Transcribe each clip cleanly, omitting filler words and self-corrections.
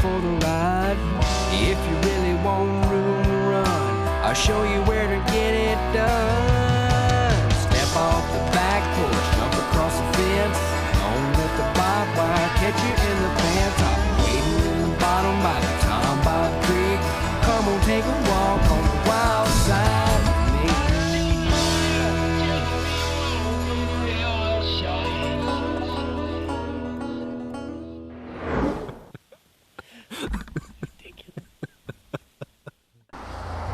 for the ride. If you really want room to run, I'll show you where to get it done. Step off the back porch, jump across the fence, on up the barbed wire, catch you in the pants. I'll be waiting in the bottom by the Tom Bob Creek. Come on, take a walk on the wild side with me.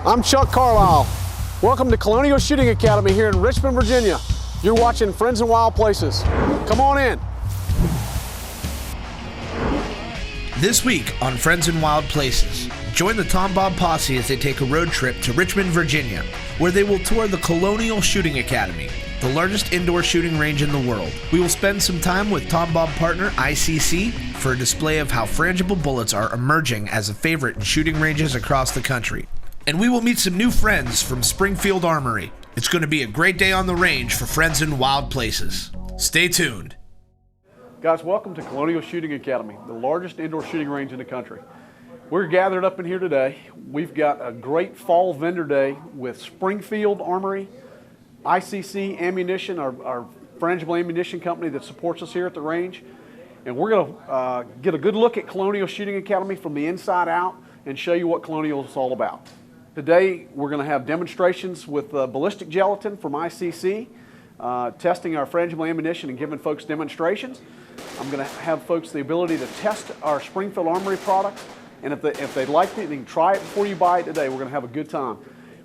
I'm Chuck Carlisle. Welcome to Colonial Shooting Academy here in Richmond, Virginia. You're watching Friends in Wild Places. Come on in. This week on Friends in Wild Places, join the Tom Bob Posse as they take a road trip to Richmond, Virginia, where they will tour the Colonial Shooting Academy, the largest indoor shooting range in the world. We will spend some time with Tom Bob partner ICC for a display of how frangible bullets are emerging as a favorite in shooting ranges across the country. And we will meet some new friends from Springfield Armory. It's going to be a great day on the range for Friends in Wild Places. Stay tuned. Guys, welcome to Colonial Shooting Academy, the largest indoor shooting range in the country. We're gathered up in here today. We've got a great fall vendor day with Springfield Armory, ICC Ammunition, our frangible ammunition company that supports us here at the range. And we're going to get a good look at Colonial Shooting Academy from the inside out and show you what Colonial is all about. Today, we're going to have demonstrations with ballistic gelatin from ICC, testing our frangible ammunition and giving folks demonstrations. I'm going to have folks the ability to test our Springfield Armory products, and if they like it, they can try it before you buy it today. We're going to have a good time.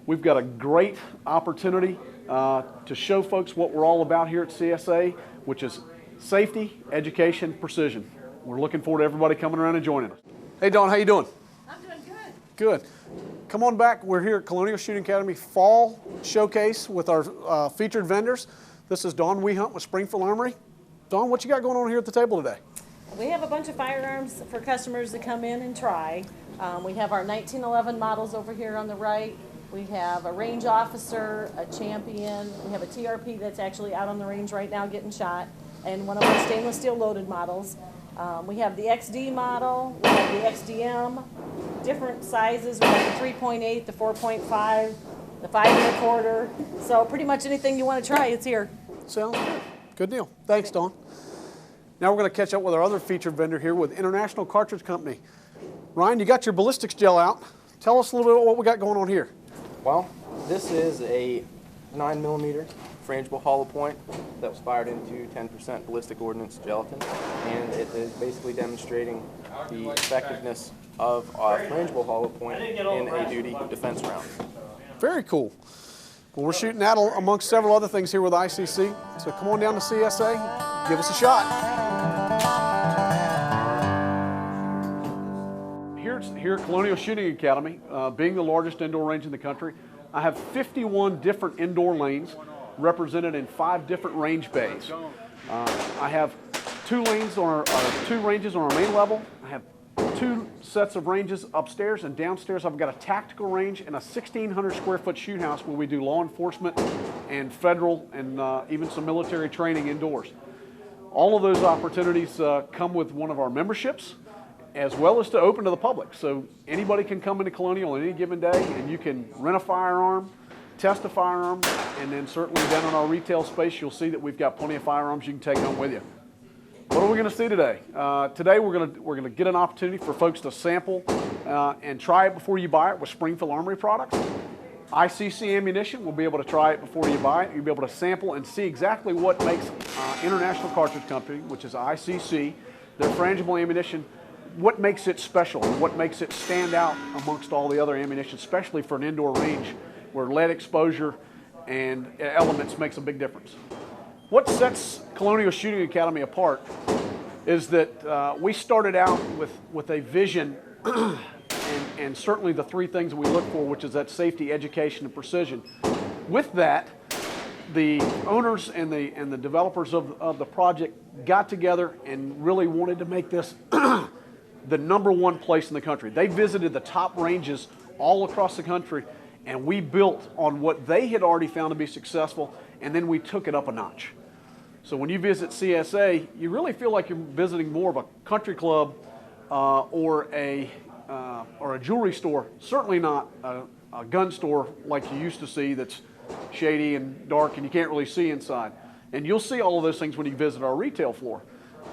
We've got a great opportunity to show folks what we're all about here at CSA, which is safety, education, precision. We're looking forward to everybody coming around and joining us. Hey, Dawn, how you doing? I'm doing good. Good. Come on back. We're here at Colonial Shooting Academy Fall Showcase with our featured vendors. This is Dawn Wehunt with Springfield Armory. Dawn, what you got going on here at the table today? We have a bunch of firearms for customers to come in and try. We have our 1911 models over here on the right. We have a range officer, a champion. We have a TRP that's actually out on the range right now getting shot, and one of our stainless steel loaded models. We have the XD model, we have the XDM, different sizes. We have the 3.8, the 4.5, the 5 1/4. So pretty much anything you want to try, it's here. Sounds good. Good deal. Thanks, Dawn. Now we're going to catch up with our other featured vendor here with International Cartridge Company. Ryan, you got your ballistics gel out. Tell us a little bit about what we got going on here. Well, this is a 9mm frangible hollow point that was fired into 10% ballistic ordnance gelatin, and it is basically demonstrating the effectiveness of a frangible hollow point in a duty defense round. Very cool. Well, we're shooting that amongst several other things here with ICC, so come on down to CSA, give us a shot. Here at Colonial Shooting Academy, being the largest indoor range in the country, I have 51 different indoor lanes represented in 5 different range bays. I have 2 lanes on our 2 ranges on our main level. I have 2 sets of ranges upstairs, and downstairs I've got a tactical range and a 1,600 square foot shoot house where we do law enforcement and federal and even some military training indoors. All of those opportunities come with one of our memberships, as well as to open to the public. So anybody can come into Colonial on any given day, and you can rent a firearm, test a firearm, and then certainly down in our retail space, you'll see that we've got plenty of firearms you can take home with you. What are we going to see today? Today we're going to get an opportunity for folks to sample and try it before you buy it with Springfield Armory products. ICC ammunition, we'll be able to try it before you buy it. You'll be able to sample and see exactly what makes International Cartridge Company, which is ICC, their frangible ammunition, what makes it special, what makes it stand out amongst all the other ammunition, especially for an indoor range where lead exposure and elements makes a big difference. What sets Colonial Shooting Academy apart is that we started out with a vision and certainly the 3 things that we look for, which is that safety, education, and precision. With that, the owners and the developers of the project got together and really wanted to make this the #1 place in the country. They visited the top ranges all across the country, and we built on what they had already found to be successful, and then we took it up a notch. So when you visit CSA, you really feel like you're visiting more of a country club or a jewelry store. Certainly not a gun store like you used to see that's shady and dark and you can't really see inside. And you'll see all of those things when you visit our retail floor.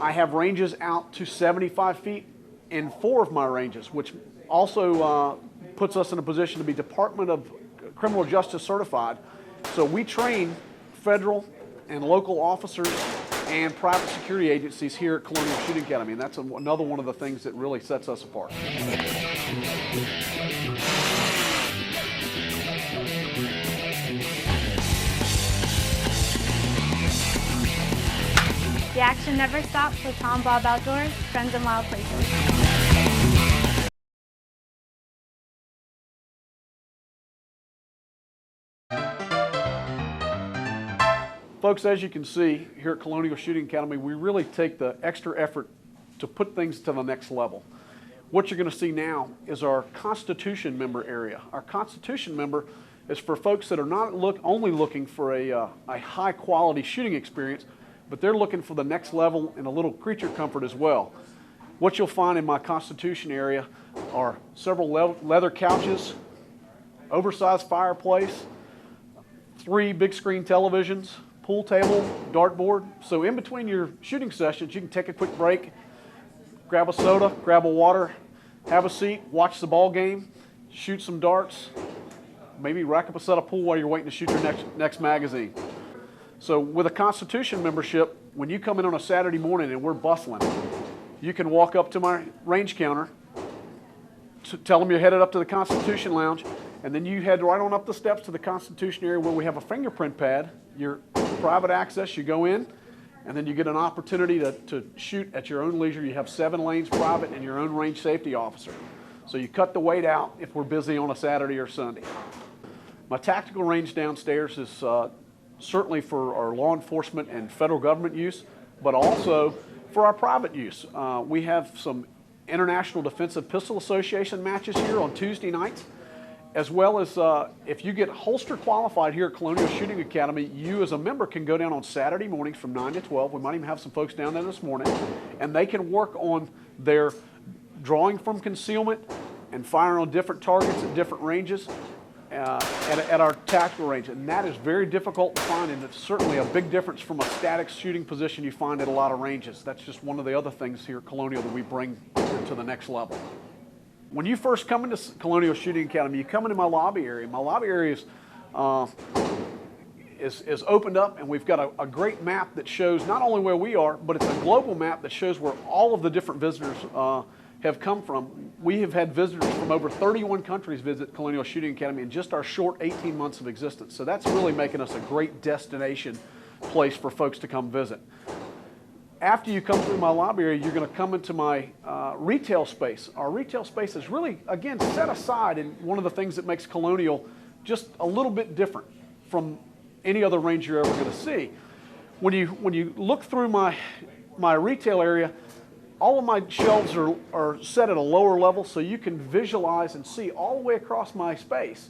I have ranges out to 75 feet in 4 of my ranges, which also puts us in a position to be Department of Criminal Justice certified. So we train federal and local officers and private security agencies here at Colonial Shooting Academy, and that's another one of the things that really sets us apart. The action never stops with Tom Bob Outdoors, Friends in Wild Places. Folks, as you can see here at Colonial Shooting Academy, we really take the extra effort to put things to the next level. What you're going to see now is our Constitution member area. Our Constitution member is for folks that are not only looking for a high quality shooting experience, but they're looking for the next level and a little creature comfort as well. What you'll find in my Constitution area are several leather couches, oversized fireplace, 3 big screen televisions, pool table, dartboard. So in between your shooting sessions, you can take a quick break, grab a soda, grab a water, have a seat, watch the ball game, shoot some darts, maybe rack up a set of pool while you're waiting to shoot your next magazine. So with a Constitution membership, when you come in on a Saturday morning and we're bustling, you can walk up to my range counter, tell them you're headed up to the Constitution Lounge, and then you head right on up the steps to the Constitution area where we have a fingerprint pad. Your private access, you go in, and then you get an opportunity to shoot at your own leisure. You have 7 lanes private and your own range safety officer. So you cut the weight out if we're busy on a Saturday or Sunday. My tactical range downstairs is certainly for our law enforcement and federal government use, but also for our private use. We have some International Defensive Pistol Association matches here on Tuesday nights, as well as if you get holster qualified here at Colonial Shooting Academy, you as a member can go down on Saturday mornings from 9 to 12. We might even have some folks down there this morning, and they can work on their drawing from concealment and firing on different targets at different ranges at our tactical range. And that is very difficult to find, and it's certainly a big difference from a static shooting position you find at a lot of ranges. That's just one of the other things here at Colonial that we bring to the next level. When you first come into Colonial Shooting Academy, you come into my lobby area. My lobby area is opened up, and we've got a great map that shows not only where we are, but it's a global map that shows where all of the different visitors have come from. We have had visitors from over 31 countries visit Colonial Shooting Academy in just our short 18 months of existence. So that's really making us a great destination place for folks to come visit. After you come through my lobby area, you're going to come into my retail space. Our retail space is really, again, set aside, and one of the things that makes Colonial just a little bit different from any other range you're ever going to see. When you look through my retail area, all of my shelves are set at a lower level so you can visualize and see all the way across my space.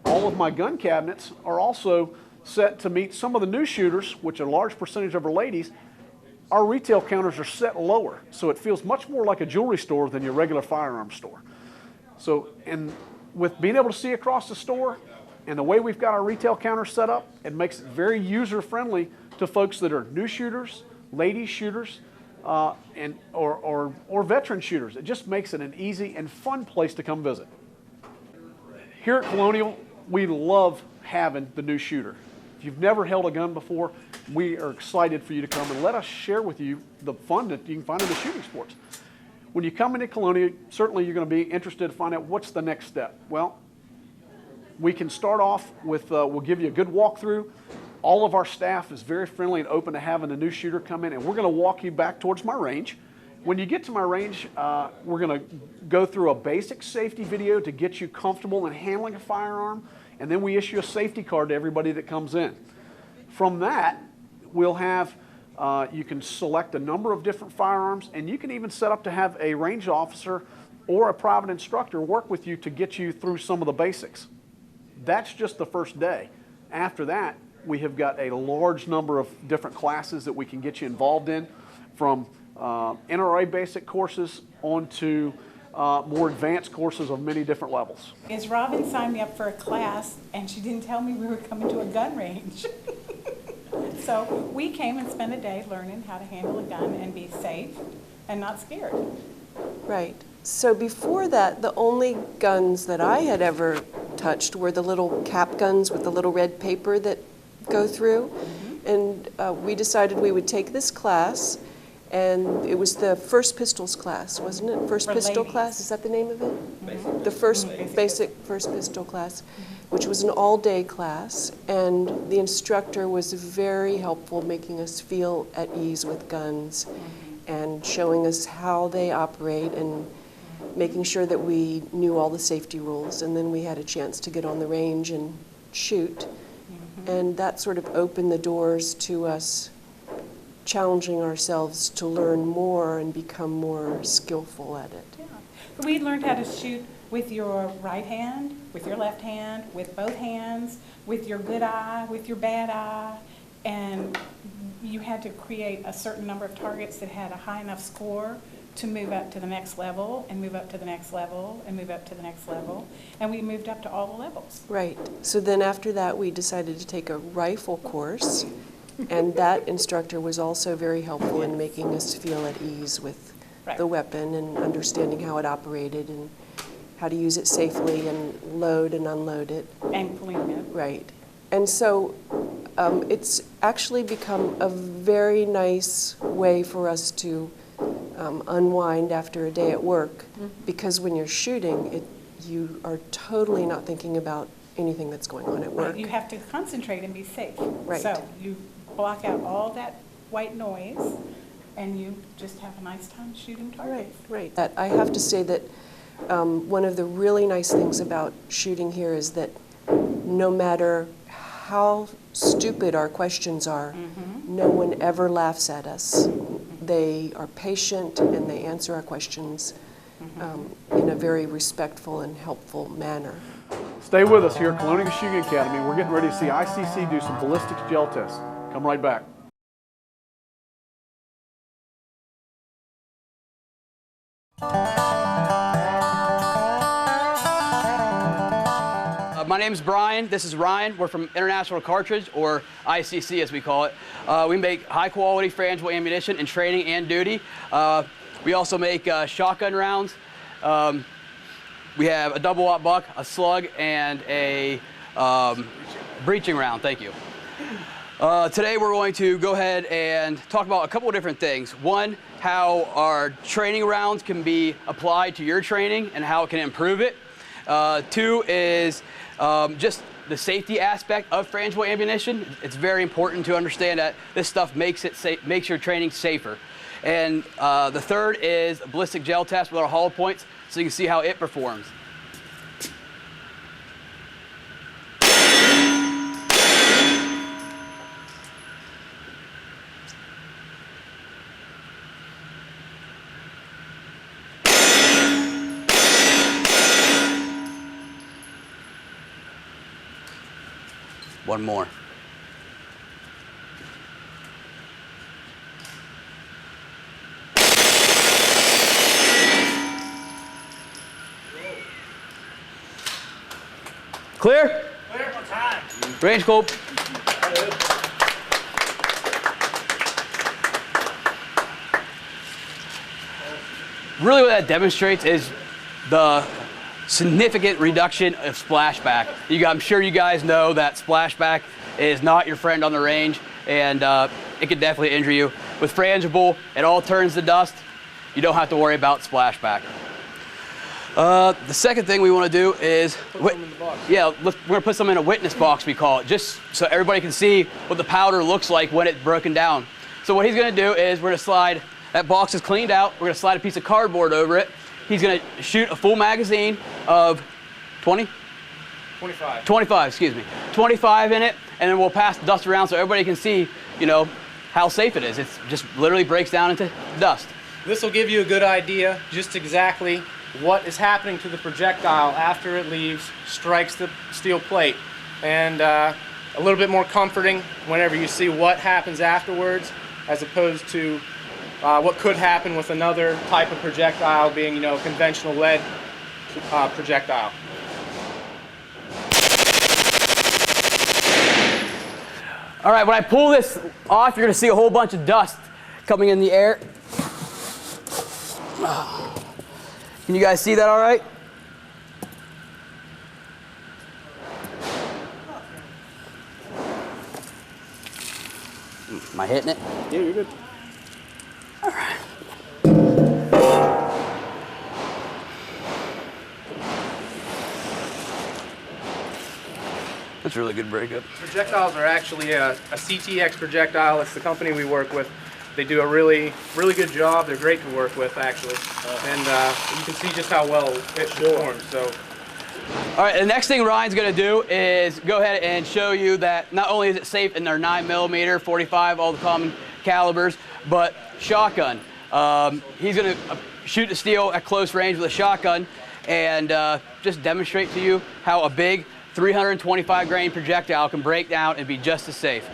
All of my gun cabinets are also set to meet some of the new shooters, which a large percentage of are ladies. Our retail counters are set lower, so it feels much more like a jewelry store than your regular firearms store. So, and with being able to see across the store and the way we've got our retail counters set up, it makes it very user-friendly to folks that are new shooters, ladies shooters, or veteran shooters. It just makes it an easy and fun place to come visit. Here at Colonial, we love having the new shooter. If you've never held a gun before, we are excited for you to come and let us share with you the fun that you can find in the shooting sports. When you come into Colonial, certainly you're going to be interested to find out what's the next step. Well, we can start off with, we'll give you a good walkthrough. All of our staff is very friendly and open to having a new shooter come in, and we're going to walk you back towards my range. When you get to my range, we're going to go through a basic safety video to get you comfortable in handling a firearm, and then we issue a safety card to everybody that comes in. From that, we'll have, you can select a number of different firearms, and you can even set up to have a range officer or a private instructor work with you to get you through some of the basics. That's just the first day. After that, we have got a large number of different classes that we can get you involved in, from NRA basic courses onto more advanced courses of many different levels. Is Robin signed me up for a class, and she didn't tell me we were coming to a gun range. So we came and spent a day learning how to handle a gun and be safe and not scared. Right. So before that, the only guns that I had ever touched were the little cap guns with the little red paper that go through. And we decided we would take this class, and it was the first pistols class, wasn't it? First For pistol ladies. class, is that the name of it? The first basic first pistol class, which was an all-day class, and the instructor was very helpful, making us feel at ease with guns and showing us how they operate and making sure that we knew all the safety rules. And then we had a chance to get on the range and shoot. And that sort of opened the doors to us challenging ourselves to learn more and become more skillful at it. Yeah. We learned how to shoot with your right hand, with your left hand, with both hands, with your good eye, with your bad eye, and you had to create a certain number of targets that had a high enough score to move up to the next level, and move up to the next level, and move up to the next level, and we moved up to all the levels. Right. So then after that, we decided to take a rifle course, and that instructor was also very helpful in making us feel at ease with the weapon and understanding how it operated and how to use it safely and load and unload it. And clean it. Right. And so it's actually become a very nice way for us to unwind after a day at work, because when you're shooting, you are totally not thinking about anything that's going on at work. Right. You have to concentrate and be safe. Right. So you block out all that white noise, and you just have a nice time shooting targets. Right. That I have to say that one of the really nice things about shooting here is that no matter how stupid our questions are, no one ever laughs at us. They are patient and they answer our questions in a very respectful and helpful manner. Stay with us here at Colonial Shooting Academy. We're getting ready to see ICC do some ballistics gel tests. Come right back. My name is Brian. This is Ryan. We're from International Cartridge, or ICC as we call it. We make high quality frangible ammunition in training and duty. We also make shotgun rounds. We have a double-aught buck, a slug, and a breaching round. Thank you. Today we're going to go ahead and talk about a couple of different things. One, how our training rounds can be applied to your training and how it can improve it. Two is just the safety aspect of frangible ammunition. It's very important to understand that this stuff makes your training safer. And the third is a ballistic gel test with our hollow points, so you can see how it performs. One more. Clear? Clear. What's high? Range scope. Really what that demonstrates is the significant reduction of splashback. I'm sure you guys know that splashback is not your friend on the range, and it could definitely injure you. With frangible, it all turns to dust. You don't have to worry about splashback. The second thing we want to do is, we're going to put some in a witness box, we call it, just so everybody can see what the powder looks like when it's broken down. So what he's going to do is we're going to slide, that box is cleaned out, we're going to slide a piece of cardboard over it. He's going to shoot a full magazine of 20? 25. 25, excuse me. 25 in it, and then we'll pass the dust around so everybody can see, how safe it is. It just literally breaks down into dust. This will give you a good idea just exactly what is happening to the projectile after it leaves, strikes the steel plate, and a little bit more comforting whenever you see what happens afterwards, as opposed to what could happen with another type of projectile being, conventional lead projectile. All right, when I pull this off, you're gonna see a whole bunch of dust coming in the air. Can you guys see that all right? Am I hitting it? Yeah, you're good. All right. That's really good breakup. Projectiles are actually a CTX projectile. It's the company we work with. They do a really good job. They're great to work with, actually. And you can see just how well it performs. So. All right, the next thing Ryan's gonna do is go ahead and show you that not only is it safe in their 9mm, 45, all the common calibers, but shotgun. He's gonna shoot the steel at close range with a shotgun and just demonstrate to you how a big 325 grain projectile can break down and be just as safe.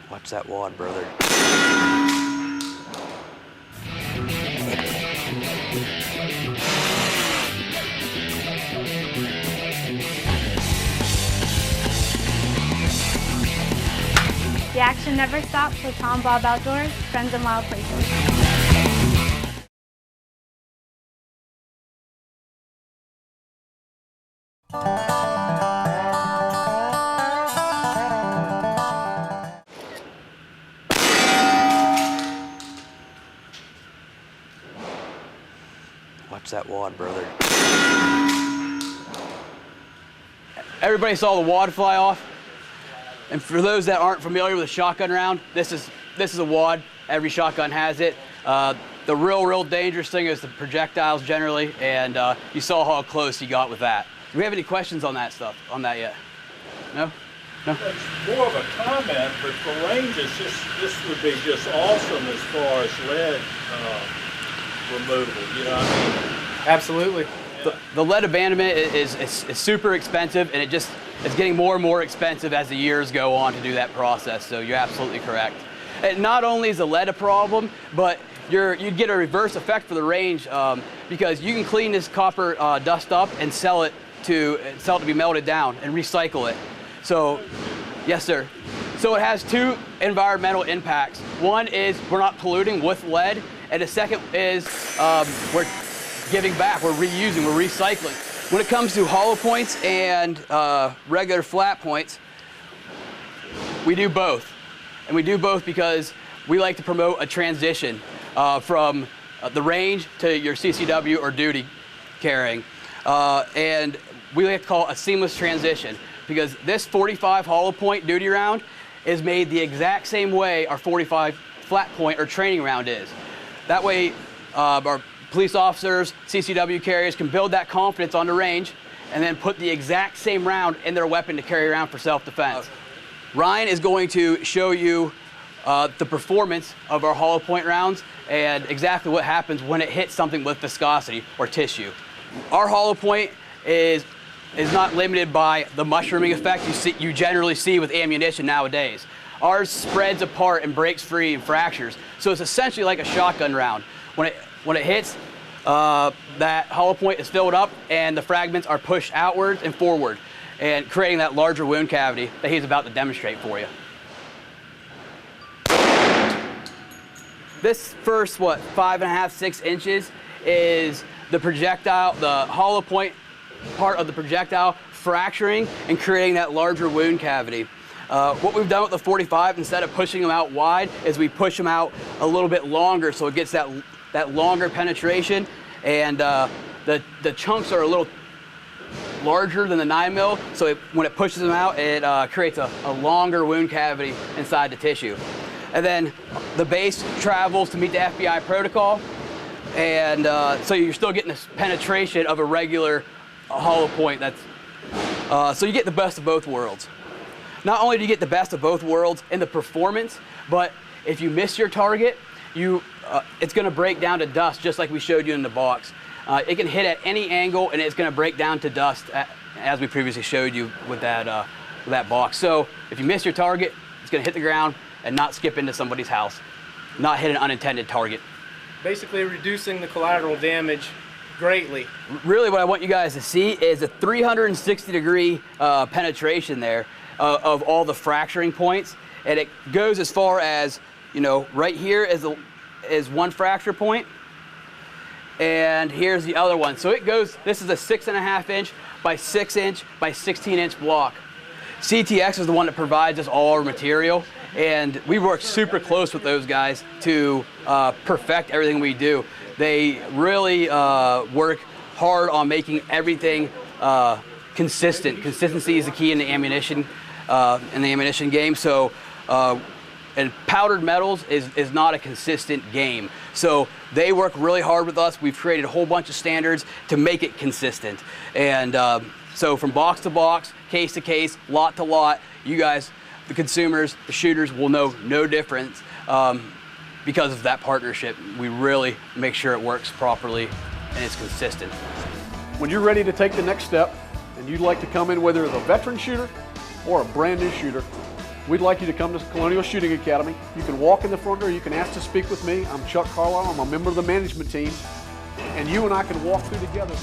Watch that wad, brother. The action never stops with Tom Bob Outdoors, Friends in Wild Places. Watch that wad, brother. Everybody saw the wad fly off. And for those that aren't familiar with a shotgun round, this is a wad. Every shotgun has it. The real dangerous thing is the projectiles generally, and you saw how close he got with that. Do we have any questions on that stuff, on that yet? No? No? It's more of a comment, but for range, this would be just awesome as far as lead removal, you know what I mean? Absolutely. The lead abandonment is super expensive, and it's getting more and more expensive as the years go on to do that process, so you're absolutely correct. And not only is the lead a problem, but you'd get a reverse effect for the range because you can clean this copper dust up and sell it to be melted down and recycle it. So, yes, sir. So it has two environmental impacts. One is we're not polluting with lead, and the second is we're giving back, we're reusing, we're recycling. When it comes to hollow points and regular flat points, we do both. And we do both because we like to promote a transition from the range to your CCW or duty carrying. And we like to call it a seamless transition because this 45 hollow point duty round is made the exact same way our 45 flat point or training round is. That way our police officers, CCW carriers can build that confidence on the range and then put the exact same round in their weapon to carry around for self-defense. Ryan is going to show you the performance of our hollow point rounds and exactly what happens when it hits something with viscosity or tissue. Our hollow point is not limited by the mushrooming effect you generally see with ammunition nowadays. Ours spreads apart and breaks free and fractures, so it's essentially like a shotgun round. When it hits, that hollow point is filled up and the fragments are pushed outwards and forward, and creating that larger wound cavity that he's about to demonstrate for you. This first, 5.5, 6 inches is the projectile, the hollow point part of the projectile fracturing and creating that larger wound cavity. What we've done with the 45, instead of pushing them out wide, is we push them out a little bit longer so it gets that longer penetration, and the chunks are a little larger than the 9mm, so when it pushes them out, it creates a longer wound cavity inside the tissue. And then the base travels to meet the FBI protocol, and so you're still getting this penetration of a regular hollow point. So you get the best of both worlds. Not only do you get the best of both worlds in the performance, but if you miss your target, it's going to break down to dust, just like we showed you in the box. It can hit at any angle, and it's going to break down to dust, as we previously showed you with that that box. So if you miss your target, it's going to hit the ground and not skip into somebody's house, not hit an unintended target. Basically reducing the collateral damage greatly. Really what I want you guys to see is a 360-degree penetration there of all the fracturing points. And it goes as far as, you know, right here is one fracture point. And here's the other one. So it goes, this is a 6.5 inch by 6 inch by 16 inch block. CTX is the one that provides us all our material. And we work super close with those guys to perfect everything we do. They really work hard on making everything consistent. Consistency is the key in the ammunition game. So, and powdered metals is not a consistent game. So they work really hard with us. We've created a whole bunch of standards to make it consistent. And so from box to box, case to case, lot to lot, you guys, the consumers, the shooters will know no difference because of that partnership. We really make sure it works properly and it's consistent. When you're ready to take the next step and you'd like to come in whether as a veteran shooter or a brand new shooter, we'd like you to come to Colonial Shooting Academy. You can walk in the front door, you can ask to speak with me. I'm Chuck Carlisle, I'm a member of the management team, and you and I can walk through together